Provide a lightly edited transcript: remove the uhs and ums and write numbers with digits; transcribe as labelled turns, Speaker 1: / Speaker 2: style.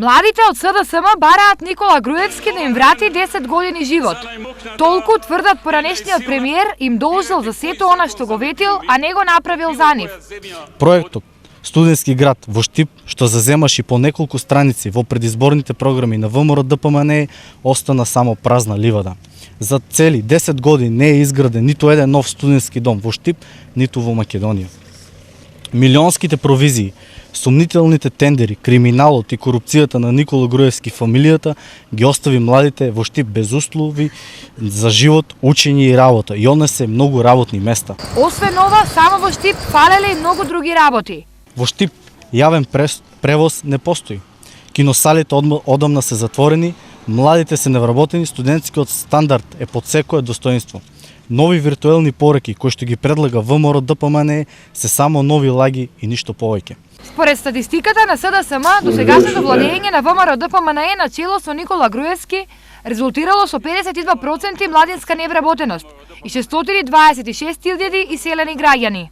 Speaker 1: Младите од СДСМ бараат Никола Груевски да им врати 10 години живот. Толку тврдат поранешниот премиер им должил за сето она што го ветил, а не го направил за нив.
Speaker 2: Проектот Студентски град во Штип, што заземаше по неколку страници во предизборните програми на ВМРО ДПМНЕ, остана само празна ливада. За цели 10 години не е изграден ниту еден нов студентски дом во Штип, ниту во Македонија. Милионските провизии, сумнителните тендери, криминалот и корупцијата на Никола Груевски фамилијата ги остави младите во Штип без услови за живот, учење и работа и однесе многу работни места.
Speaker 1: Освен ова, само во Штип фалеле и многу други работи.
Speaker 2: Во Штип јавен превоз не постои. Киносалите одамна се затворени, младите се невработени, студентскиот стандард е под секое достоинство. Нови виртуелни пореки кои што ги предлага ВМРО ДПМНЕ се само нови лаги и ништо повеќе.
Speaker 1: Според статистиката на СДСМ, досегашното владење на ВМРО ДПМНЕ на чело со Никола Груевски резултирало со 52% младинска невработеност и 626.000 иселени граѓани.